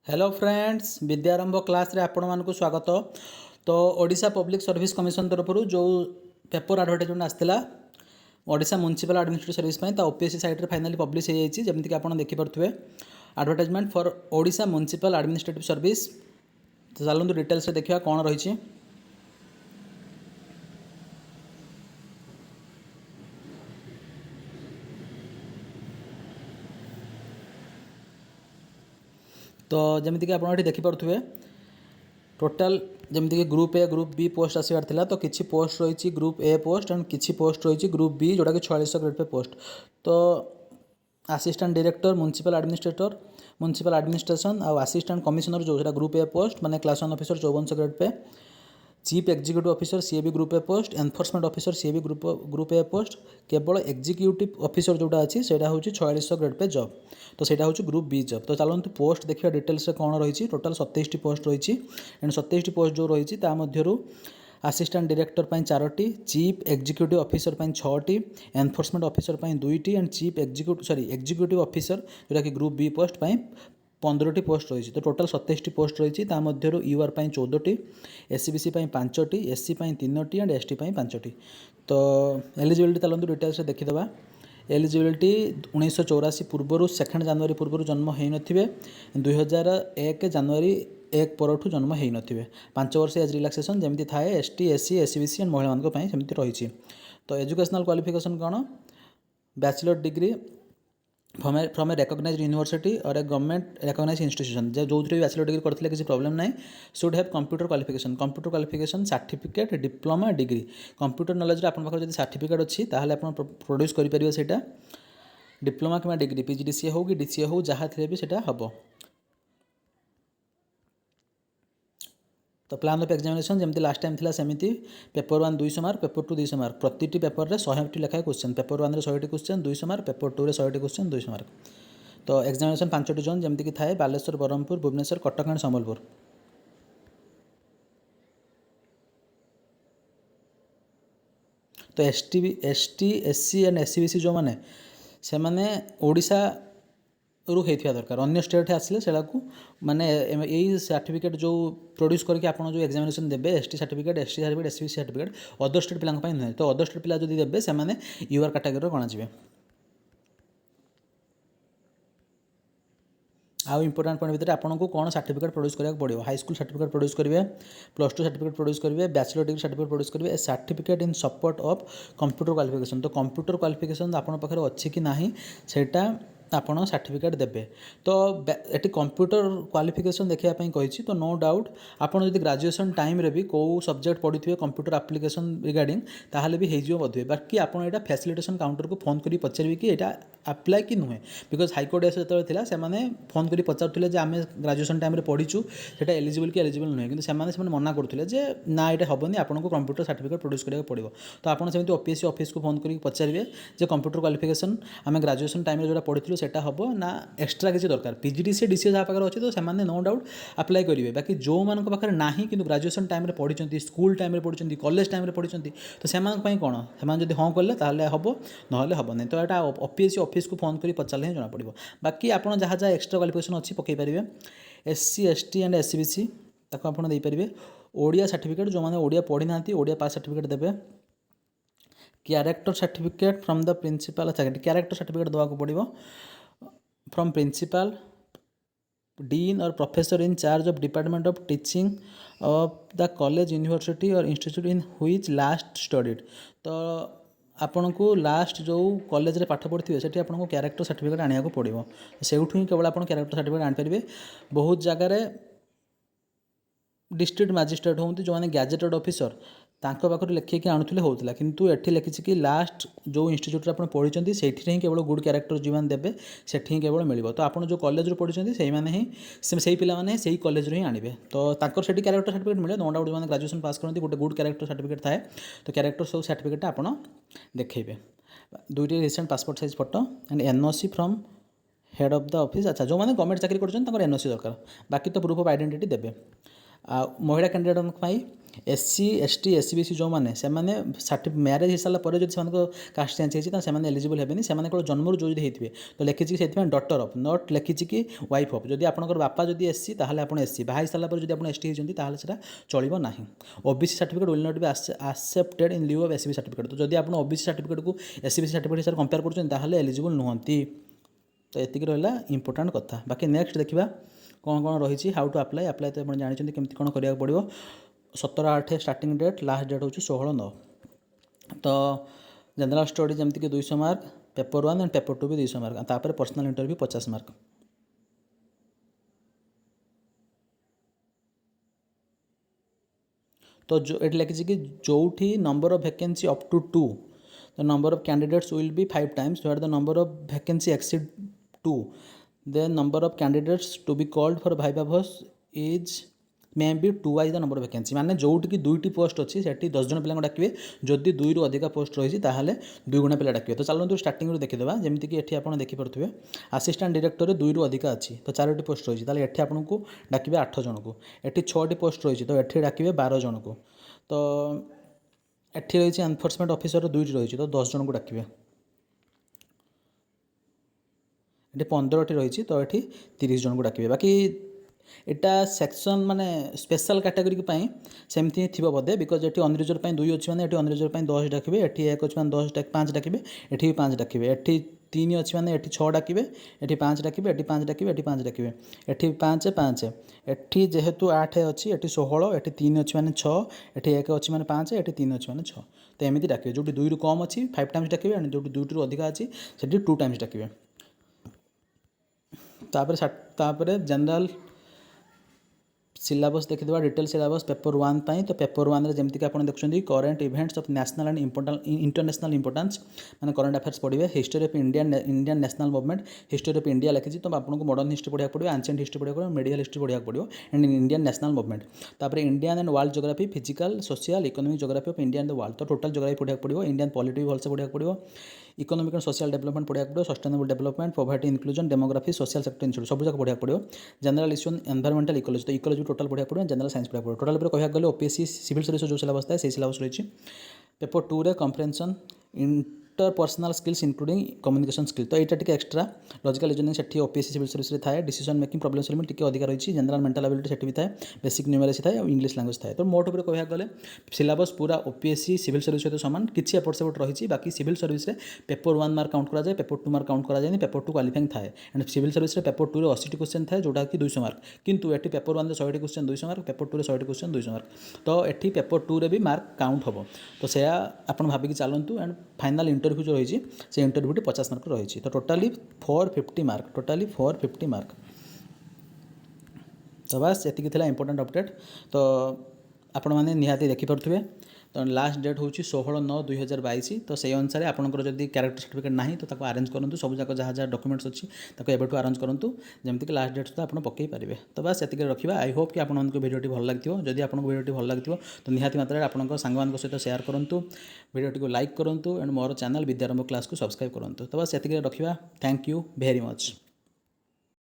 Hello friends, विद्यारंभ class रे आपण मानक स्वागत। तो ओडिशा पब्लिक सर्विस कमिशन तरफ जो पेपर आडभर्टाइजमेंट आसाला Odisha municipal administrative service OPSC site रे फाइनली पब्लिश हो जाएगी। जमीक आप देखिपे advertisement for Odisha municipal administrative service. तो चलते डिटेल्स देखा कौन रही। तो जमीक आप देखिपे टोटाल जमीक group A group B post आसबार था। तो किसी पोस्ट रही ग्रुप ए पोस्ट एंड किसी पोस्ट रही ग्रुप बी जोटा कि 4600 ग्रेड पे पोस्ट। तो assistant director municipal administrator municipal administration और असिस्टेंट कमिशनर जो ग्रुप ए पोस्ट माने class 1 officer 5400 grade pay. Chief executive officer सी भी group A post. Enforcement officer सी भी ग्रुप ए पोस्ट। केवल एग्जीक्यूटिव ऑफिसर जोटा अच्छी से हूँ 4600 ग्रेड पे जॉब। तो सहीटा हूँ ग्रुप बी जॉब। तो चलते पोस्ट देखिए डिटेल्स कौन रही। टोटाल 27 पोस्ट रही एंड 27 पोस्ट जो रही मध्य असिस्टेंट डायरेक्टर 4टी, चीफ एग्जीक्यूटिव ऑफिसर 6टी, एनफोर्समेंट ऑफिसर 2टी एंड चीफ एग्जीक्यूटिव ऑफिसर जोटा कि ग्रुप बी पोस्ट 15टी पोस्ट रही। तो टोटाल 27 पोस्ट रही मध्य यूआर 14टी, एससीबीसी 5टी, एससी 3टी एंड एसटी 5टी। तो एलिजिबिलिटी चलते डिटेल्स देखीदे। एलिजिबिलिटी 1984 पूर्व 2 जनवरी पूर्व जन्म हो नथिबे, 2001 जनवरी 1 परठू जन्म हो नथिबे। 5 वर्ष एज रिलैक्सेशन जमी थाए एसटी, एससी, एससीबीसी एंड महिला मानक सेमती रही। तो एजुकेशनल क्वालिफिकेशन कौन? Bachelor degree from a recognised university और ए गवर्नमेंट रिकॉग्नाइज्ड इंस्टीट्यूशन जो भी बैचलर डिग्री करते किसी प्रॉब्लम ना। Should have computer qualification certificate diploma degree. Computer knowledge आप सर्टिफिकेट अच्छी ताहले आप प्रोड्यूस करेंगे से डिप्लोमा कि डिग्री पीजीडीसीए हो कि डीसीए हो जहाँ थे भी सेटा हम। तो प्लान ऑफ एग्जामिनेशन जमी लास्ट टाइम थी सेमती पेपर 1 200 मार्क, पेपर 2 200 मार्क। प्रति पेपर में 100टी लेखाएं क्वेश्चन। पेपर 1 100टी क्वेश्चन 200 मार्क, पेपर 2 100टी क्वेश्चन 200 मार्क। तो एग्जामिनेशन 5टी जोन जमीक थाए बालेश्वर, ब्रह्मपुर, भुवनेश्वर, कटक एंड संबलपुर। तो एसटी, एससी एंड एससीबीसी जो मैंने से मैंने ओडिशा रू होता दरकार। अन्य स्टेट आसिले से माने यही सर्टिफिकेट जो प्रोड्यूस करके आप जो एग्जामिनेशन देते ST certificate, ST certificate, SCBC certificate other state पिला नुहे। तो अदर स्टेट पिला जो देते से यूआर कैटेगरी गणाଯିवे। आउ इंपोर्टाट पॉइंट भितर आपको कौन सर्टिफिकेट प्रोड्यूस करा पड़ो? हाई स्कूल सर्टिफिकेट प्रोड्यूस करेंगे, +2 सर्टिफिकेट प्रोड्यूस करेंगे, बैचलर डिग्री सर्टिफिकेट प्रोड्यूस करेंगे, a certificate in support of computer qualification. तो कंप्यूटर क्वालिफिकेशन आप अच्छी कि ना सेटा आपड़ सर्टिफिकेट देते। तो ये कंप्यूटर क्वालिफिकेशन देखापी कही। तो नो डाउट आपड़ जो ग्रेजुएशन टाइम रे भी कौ सब्जेक्ट पढ़ी थे कंप्यूटर एप्लिकेशन रिगार्डिंग ताहले भी हो बोधे। बाकी आप फैसिलिटेशन काउंटर को फोन कर पचारे कि यहाँ अप्लाई कि नुहे। बिकज हाईकोर्ट जो था से फोन कर पचारूले आम ग्रेजुएशन टाइम पढ़ीचु से एलिजिबल कि एलिजिबल नुहे कि मना करुले ना ये हेनी आपको कंप्यूटर सर्टिफिकेट प्रोड्यूस करा पड़ो। तो आपड़ी ओपीएससी ऑफिस को फोन कर पचारे कंप्यूटर क्वालिफिकेशन आम ग्रेजुएशन टाइम जो पढ़ी सेटा हम ना एक्सट्रा किसी दरकार पीजीडीसीए डीसीए जहाँ पाखे अच्छे तो से नो डाउट अप्लाई करेंगे। बाकी जो मान पाखे ना कि ग्रेजुएशन टाइम पढ़ी, स्कूल टाइम पढ़ी, कॉलेज टाइम पढ़ी तो से कौन से हाँ कले हम ना हम नहीं। तो यहाँ ओपीएससी ऑफिस को फोन कर पचारे ही जना पड़ो। बाकी आप जहाँ जहाँ एक्सट्रा क्वालिफिकेशन अच्छी पकई पारे। एससी, एसटी एंड एससीबीसी ताको आप देपारे। ओडिया सर्टिफिकेट जो मैंने ओडिया पढ़ी ना ओडिया पास सर्टिफिकेट देवे। Character certificate from the principal. अच्छा, कैरेक्टर सर्टिफिकेट देवा पड़ो फ्रॉम प्रिंसिपल, डीन और professor in charge of department of teaching of the college, university और institute in which last studied. तो आपन को लास्ट जो कॉलेज रे पाठ पढ़ी से आपको कैरेक्टर सर्टिफिकेट आने को पड़ो। से ही केवल आप कैरेक्टर सर्टिफिकेट आनीपारे। बहुत जगार डिस्ट्रिक्ट मजिस्ट्रेट हूँ जो मैंने गैजेटेड ऑफिसर तांको पाखर लिखिकी आणुले होता किंतु एठी लिखी कि लास्ट जो इंस्टीट्यूट आप पढ़ी से ही केवल गुड कैरेक्टर जो मैंने देवे से केवल मिल। तो आप जो कॉलेज पढ़ी से मैंने ही से पिलाने से कॉलेज ही आने। तो से कैरेक्टर सर्टिफिकेट मिले। नो डाउट जो मैंने ग्रेजुएशन पास करते गोटे गुड कैरेक्टर सर्टिफिकेट थाए। तो कैरेक्टर सब सर्टिफिकेट आप देखेबे। 2टी recent passport size photo and NOC from head of the office. अच्छा, जो मैंने गवर्नमेंट चाकरी कर एनओसी दरकार। बाकी तो प्रूफ ऑफ आइडेंटिटी देवे। महिला कैंडिडेट एससी एसटी एससीबीसी जो मैंने से मैरेज हो सारा पर जो कास्ट चेंज होती है एलिजिबल हेबे से केवल जन्मर जो होते तो लिखी से डटर ऑफ नॉट लिखी कि वाइफ ऑफ जदि आपंकर बापा जदि एससी ताहले आपण एससी बाहा सारा पर जब एसटी होती ताहले सेटा चलिबो नाही। OBC certificate will not be accepted in लिeu of SCB certificate तो जदि आप ओबीसी सर्टिफिकेट को एससीबीसी सर्टिफिकेट हिसाब कंपेयर कर एलिजिबल नुहंती। तो ये रहा इंपोर्टाट कथा। बाकी नेक्स्ट देखा कौन कौन रही हाउ टू अप्लाई अप्लाई तो आप जानते केमती कौन करा पड़ो 17/8 स्टार्टिंग डेट लास्ट डेट हूँ 16/9। तो जनरल स्टडी जमीक 200 मार्क पेपर 1 एंड पेपर 2 भी 200 मार्क तापर पर्सनल इंटरव्यू 50 मार्क। तो जो ये लिखी कि जो number of vacancy up to 2 the number of candidates will be 5 times where the number of vacancy exceed 2 the number of candidates to be called for viva voce is may be 2 the number of vacancy माने जोटी 2टी post अच्छी से 10 जन पिला डाकिए जदि 2 रु अधिक post रही है 2 गुणा पिला डाकिए। तो चलते स्टार्टिंग देखीदे जमीक ये आप देखिपे असिस्टेंट डायरेक्टर 2 रु अधिक अच्छी तो 4टी पोस्ट रही है ये आपको डाकिए 8 जन को ये 6टी पोस्ट रही तो ये डाकिए 12 जन को। तो ये रही एनफोर्समेंट ऑफिसर 2टी रही तो 10 जन को डाकिए ये 15टी रही तो ये 30 जन को डाकिए। बाकी यहाँ सेक्शन माने स्पेशल कैटेगरी सेमती थी बोधे बिकज ये अनरिजर्व 2 अच्छी मैंने ये अनरिजर्व 10 डाकिए ये 1 अच्छी 10 5 डाकिए ये भी 5 डाकिए ये 3 अच्छी मैंने ये 6 डाकिए ये 5 डाकिए ये 5 डाकिए ये 5 डाकिए ये 5 5 ये जेहेतु 8 अच्छी ये 16 ये 3 अच्छी मैंने 6 ये 1 अच्छी मैंने 5 ये 3 अच्छी मैंने 6 तो एमती डाकिए जो 2 रु कम अच्छी 5 टाइम्स डाकिए जो 2 रु अधिक अच्छी से 2 टाइम्स डाकिए। तापर जनरल सिलेबस देखीदे डिटेल सिलेबस पेपर 1 पाई तो पेपर 1 जमीक आप देखते current events of national and international importance मैंने करेन्ट अफेयर्स पढ़े history of Indian national movement history of India लिखी तो आपको मॉडर्न हिस्ट्री पढ़ा पड़ो एंशिएंट हिस्ट्री पढ़ा पड़ो मेडिकल हिस्ट्री पढ़ा पड़ो एंड इंडियन नेशनल मूवमेंट तापर Indian and world geography physical social economic geography of India and the world तो टोटल ज्योग्राफी पढ़ा पड़ो इंडियन पॉलिटी भी भलसे पढ़ा पड़ो इकोनॉमिक एंड सोशल डेवलपमेंट पढ़ा पड़ो sustainable development poverty inclusion demography social sector insurance सब जगह पढ़ा पड़ो जनरल इश्यू एनवायरमेंटल इकोलॉजी तो इकोलॉजी टोटल पढ़ा पड़ो जनरल साइंस पढ़ा पड़ो टोटल कह गले ओपीएससी सिविल सर्विस जो सिलेबस था से सिलेबस रही पेपर 2 रे comprehension interpersonal skills including communication skill तो यहाँ टी एक्सट्रा लॉजिकल रीजनिंग से ओपीएससी सिविल सर्विस थाए डिसीजन मेकिंग प्रॉब्लम सॉल्विंग टी अधिक रही जनरल मेंटल एबिलिटी से भी थाए बेसिक न्यूमेरेसी थाए और इंग्लिश लैंग्वेज थाए। तो मोट उपर कह गले सिलेबस पूरा ओपीएससी सिविल सर्विस सहित सामान किसी एपट सेपट रही बाकी civil service paper 1 mark count कराए पेपर 2 मार्क काउंट कराए पेपर 2 क्वालिफाइंग थाए एंड सिविल सर्विस पेपर 2 रे 80टी क्वेश्चन थाए जोटा कि 200 मार्क किंतु ये पेपर 1 रे 100टी क्वेश्चन 200 मार्क पेपर 2 रे 100टी क्वेश्चन 200 मार्क तो ये पेपर 2 रे भी मार्क काउंट हम तो से आप भाविकी चलतु एंड फाइनाल इंटरव्यू जो रही से इंटरव्यूटी 50 मार्क रही तो टोटाली 450 मार्क तो बस ये इंपोर्टेंट अपडेट तो आपण मैंने निहाती देखिपे तो लास्ट डेट हूँ 16/9/2022 तो से अनुसार आपंकर जब कैरेक्टर सर्टिफिकेट ना तो अरेंज करूँ सब जाक जहाँ जहाँ डॉक्यूमेंट्स अच्छी एबेठू अरेंज करूँ जमीक लास्ट डेट सुधा आप पकई पारे। तो बस ये रखा आई होप कि आपको भिडियोटी भल लगी जदि आपको भिडियोटी भल लगी तो निहाती मात्रा में आपंक सांग सहित शेयर करूँ भिडियोटी को लाइक करूँ एंड मोर चैनल विद्यारंभ क्लास को सब्सक्राइब करूँ। तो बस ये रखा थैंक यू वेरी मच।